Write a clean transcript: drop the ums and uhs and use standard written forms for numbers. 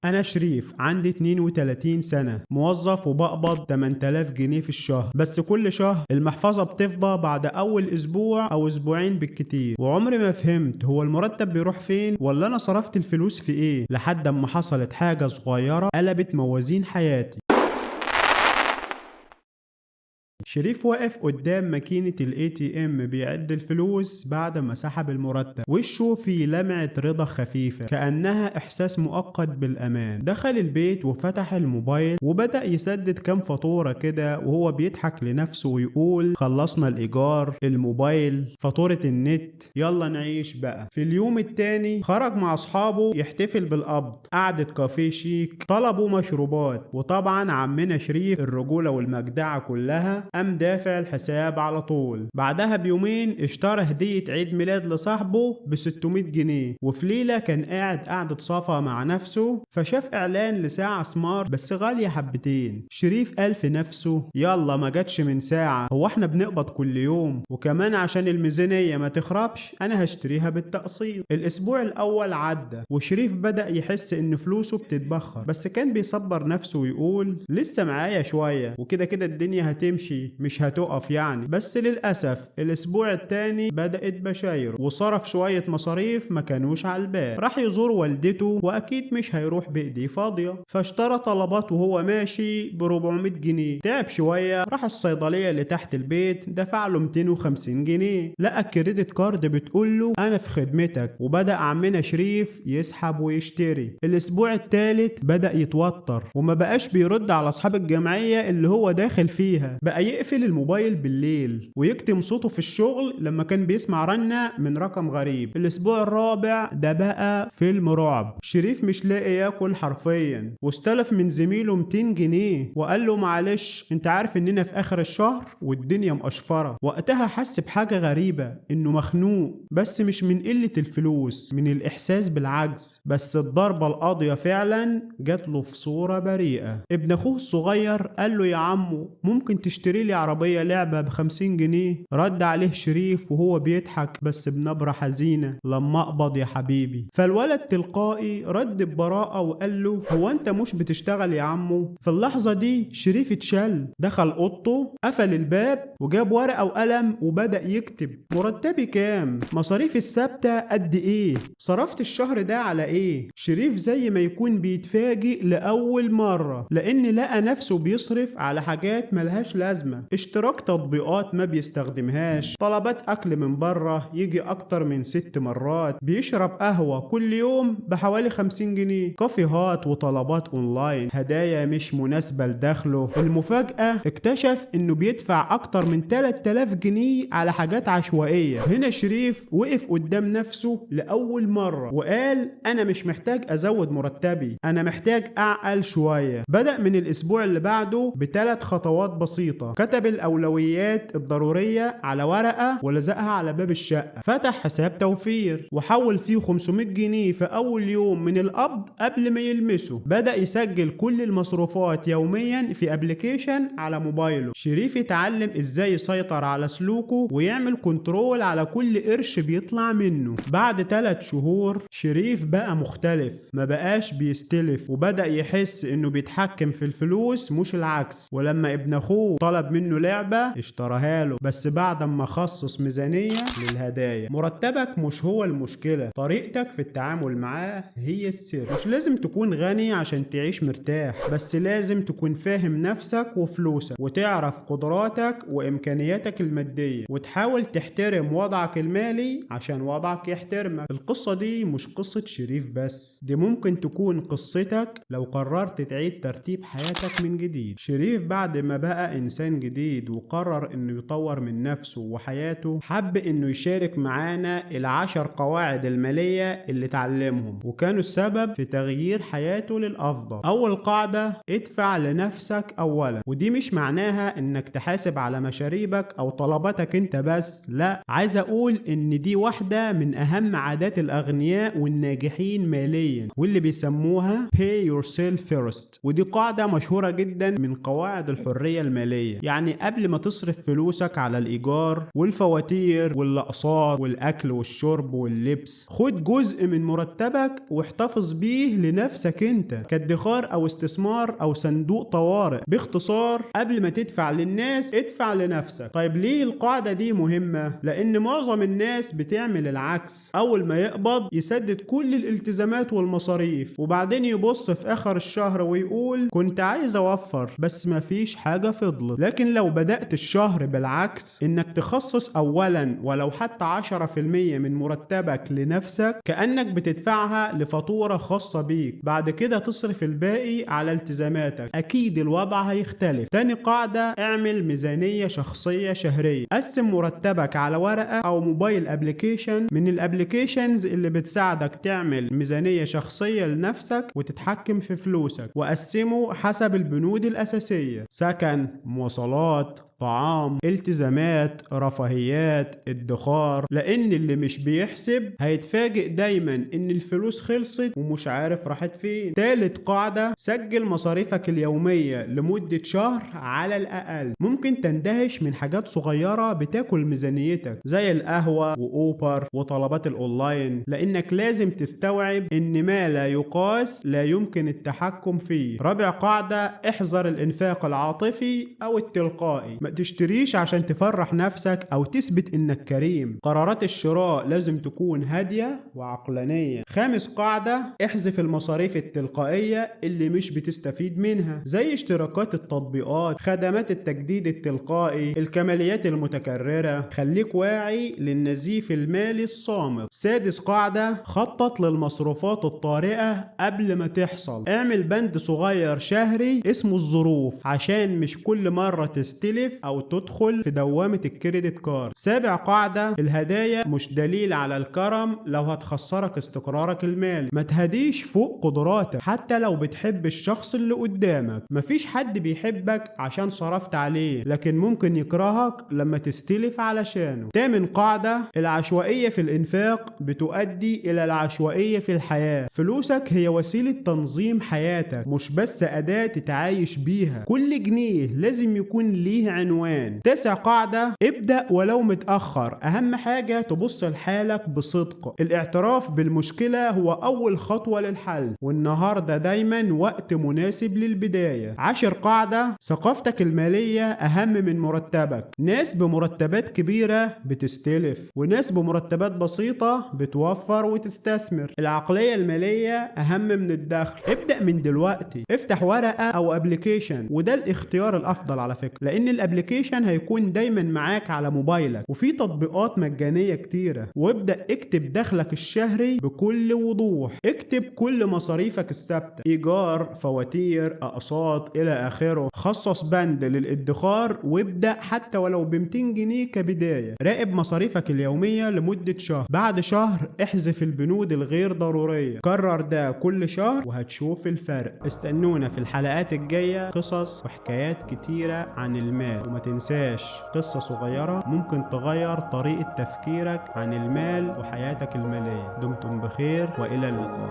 أنا شريف عندي 32 سنة، موظف وبقبض 8000 جنيه في الشهر. بس كل شهر المحفظة بتفضى بعد أول أسبوع أو أسبوعين بالكتير، وعمري ما فهمت هو المرتب بيروح فين ولا أنا صرفت الفلوس في إيه، لحد أما حصلت حاجة صغيرة قلبت موازين حياتي. شريف واقف قدام ماكينة الاي تي ام بيعد الفلوس بعد ما سحب المرتب، وشه فيه لمعة رضا خفيفة كأنها إحساس مؤقت بالأمان. دخل البيت وفتح الموبايل وبدأ يسدد كام فاتورة كده وهو بيضحك لنفسه ويقول خلصنا الإيجار، الموبايل، فاتورة النت، يلا نعيش بقى. في اليوم التاني خرج مع أصحابه يحتفل بالقبض، قعدة كافيه شيك، طلبوا مشروبات، وطبعا عمنا شريف الرجولة والمجدعة كلها قام دافع الحساب على طول. بعدها بيومين اشترى هدية عيد ميلاد لصاحبه ب 600 جنيه، وفي ليلة كان قاعد قعدة صفا مع نفسه فشاف اعلان لساعة سمارت بس غالية حبتين. شريف قال في نفسه يلا ما جاتش من ساعة، هو احنا بنقبض كل يوم؟ وكمان عشان الميزانية ما تخربش انا هشتريها بالتقسيط. الاسبوع الاول عدى وشريف بدأ يحس ان فلوسه بتتبخر، بس كان بيصبر نفسه ويقول لسه معايا شوية وكده كده الدنيا هتمشي مش هتقف يعني. بس للأسف الأسبوع التاني بدأت بشايره وصرف شوية مصاريف ما كانوش على البال. راح يزور والدته وأكيد مش هيروح بإيديه فاضية، فاشترى طلبات وهو ماشي ب 400 جنيه. تعب شوية راح الصيدلية اللي تحت البيت دفع له 250 جنيه. لقى الكريدت كارد بتقول له أنا في خدمتك، وبدأ عمنا شريف يسحب ويشتري. الأسبوع التالت بدأ يتوتر وما بقاش بيرد على أصحاب الجمعية اللي هو داخل فيها، بقى يقفل الموبايل بالليل ويكتم صوته في الشغل لما كان بيسمع رنة من رقم غريب. الاسبوع الرابع ده بقى فيلم رعب. شريف مش لاقي ياكل حرفيا، واستلف من زميله 200 جنيه وقال له معلش انت عارف اننا في اخر الشهر والدنيا مقشفرة. وقتها حس بحاجة غريبة، انه مخنوق، بس مش من قلة الفلوس، من الاحساس بالعجز. بس الضربة القاضية فعلا جات له في صورة بريئة. ابن اخوه الصغير قال له يا عمو ممكن تشتري لي عربية لعبة ب50 جنيه؟ رد عليه شريف وهو بيضحك بس بنبرة حزينة لما اقبض يا حبيبي. فالولد تلقائي رد ببراءة وقال له هو انت مش بتشتغل يا عمو؟ في اللحظة دي شريف اتشل، دخل اوضته قفل الباب وجاب ورقة وقلم وبدأ يكتب مرتبي كام، مصاريف الثابتة قد ايه، صرفت الشهر ده على ايه. شريف زي ما يكون بيتفاجئ لأول مرة لأن لقى نفسه بيصرف على حاجات ملهاش لازمة، اشتراك تطبيقات ما بيستخدمهاش، طلبات اكل من بره يجي اكتر من 6 مرات، بيشرب قهوة كل يوم بحوالي 50 جنيه، كافيهات وطلبات اونلاين، هدايا مش مناسبة لدخله. المفاجأة اكتشف انه بيدفع اكتر من 3000 جنيه على حاجات عشوائية. هنا شريف وقف قدام نفسه لأول مرة وقال انا مش محتاج ازود مرتبي، انا محتاج اعقل شوية. بدأ من الاسبوع اللي بعده ب3 خطوات بسيطة، كتب الأولويات الضرورية على ورقة ولزقها على باب الشقة، فتح حساب توفير وحول فيه 500 جنيه في أول يوم من القبض قبل ما يلمسه. بدأ يسجل كل المصروفات يوميا في ابلكيشن على موبايله. شريف اتعلم ازاي يسيطر على سلوكه ويعمل كنترول على كل قرش بيطلع منه. بعد 3 شهور شريف بقى مختلف، ما بقاش بيستلف وبدأ يحس انه بيتحكم في الفلوس مش العكس. ولما ابن اخوه طلب منه لعبة اشتراها له، بس بعد ما خصص ميزانية للهدايا. مرتبك مش هو المشكلة، طريقتك في التعامل معاه هي السر. مش لازم تكون غني عشان تعيش مرتاح، بس لازم تكون فاهم نفسك وفلوسك وتعرف قدراتك وامكانياتك المادية وتحاول تحترم وضعك المالي عشان وضعك يحترمك. القصة دي مش قصة شريف بس، دي ممكن تكون قصتك لو قررت تعيد ترتيب حياتك من جديد. شريف بعد ما بقى إنسان جديد وقرر إنه يطور من نفسه وحياته، حب إنه يشارك معانا ال10 قواعد المالية اللي اتعلمهم وكانوا السبب في تغيير حياته للأفضل. أول قاعدة، ادفع لنفسك أولا. ودي مش معناها إنك تحاسب على مشاريبك أو طلباتك أنت بس، لا، عايز أقول إن دي واحدة من أهم عادات الأغنياء والناجحين ماليا واللي بيسموها pay yourself first. ودي قاعدة مشهورة جدا من قواعد الحرية المالية، يعني قبل ما تصرف فلوسك على الإيجار والفواتير والأقساط والأكل والشرب واللبس، خد جزء من مرتبك واحتفظ بيه لنفسك انت كادخار أو استثمار أو صندوق طوارئ. باختصار، قبل ما تدفع للناس ادفع لنفسك. طيب ليه القاعدة دي مهمة؟ لأن معظم الناس بتعمل العكس، أول ما يقبض يسدد كل الالتزامات والمصاريف، وبعدين يبص في آخر الشهر ويقول كنت عايز أوفر بس مفيش حاجة فضلت. لكن لو بدأت الشهر بالعكس، إنك تخصص أولا ولو حتى 10% من مرتبك لنفسك كأنك بتدفعها لفاتورة خاصة بيك، بعد كده تصرف الباقي على التزاماتك، أكيد الوضع هيختلف. تاني قاعدة، اعمل ميزانية شخصية شهرية. قسم مرتبك على ورقة أو موبايل ابليكيشن من الابليكيشنز اللي بتساعدك تعمل ميزانية شخصية لنفسك وتتحكم في فلوسك، وقسمه حسب البنود الأساسية: سكن، مواصلات، طعام، التزامات، رفاهيات، ادخار. لان اللي مش بيحسب هيتفاجئ دايما ان الفلوس خلصت ومش عارف راحت فين. تالت قاعدة، سجل مصاريفك اليومية لمدة شهر على الاقل. ممكن تندهش من حاجات صغيرة بتاكل ميزانيتك زي القهوة واوبر وطلبات الاونلاين، لانك لازم تستوعب ان ما لا يقاس لا يمكن التحكم فيه. رابع قاعدة، احذر الانفاق العاطفي او التلقائي. ما تشتريش عشان تفرح نفسك او تثبت انك كريم. قرارات الشراء لازم تكون هادية وعقلانية. خامس قاعدة، احذف المصاريف التلقائية اللي مش بتستفيد منها زي اشتراكات التطبيقات، خدمات التجديد التلقائي، الكماليات المتكررة. خليك واعي للنزيف المالي الصامت. سادس قاعدة، خطط للمصروفات الطارئة قبل ما تحصل. اعمل بند صغير شهري اسمه الظروف عشان مش كل مرة تستلف او تدخل في دوامة الكريدت كارد. سابع قاعدة، الهدايا مش دليل على الكرم لو هتخسرك استقرارك المالي. ما تهديش فوق قدراتك حتى لو بتحب الشخص اللي قدامك. مفيش حد بيحبك عشان صرفت عليه، لكن ممكن يكرهك لما تستلف علشانه. تامن قاعدة، العشوائية في الانفاق بتؤدي الى العشوائية في الحياة. فلوسك هي وسيلة تنظيم حياتك مش بس أداة تتعايش بيها. كل جنيه لازم يكون ليه عنوان. تاسع قاعدة، ابدأ ولو متأخر. أهم حاجة تبص لحالك بصدق. الاعتراف بالمشكلة هو أول خطوة للحل، والنهاردة دايما وقت مناسب للبداية. عاشر قاعدة، ثقافتك المالية أهم من مرتبك. ناس بمرتبات كبيرة بتستلف، وناس بمرتبات بسيطة بتوفر وتستثمر. العقلية المالية أهم من الدخل. ابدأ من دلوقتي، افتح ورقة أو ابليكيشن، وده الاختيار الأفضل على فكرة، لأن الابليكيشن هيكون دايما معاك على موبايلك، وفي تطبيقات مجانية كتيرة. وابدأ اكتب دخلك الشهري بكل وضوح. اكتب كل مصاريفك الثابتة: إيجار، فواتير، أقساط إلى آخره. خصص بند للادخار وابدأ حتى ولو ب 200 جنيه كبداية. راقب مصاريفك اليومية لمدة شهر. بعد شهر احذف البنود الغير ضرورية. كرر ده كل شهر وهتشوف الفرق. استنونا في الحلقات الجاية، قصص وحكايات كتيرة عن المال. وما تنساش، قصة صغيرة ممكن تغير طريقة تفكيرك عن المال وحياتك المالية. دمتم بخير وإلى اللقاء.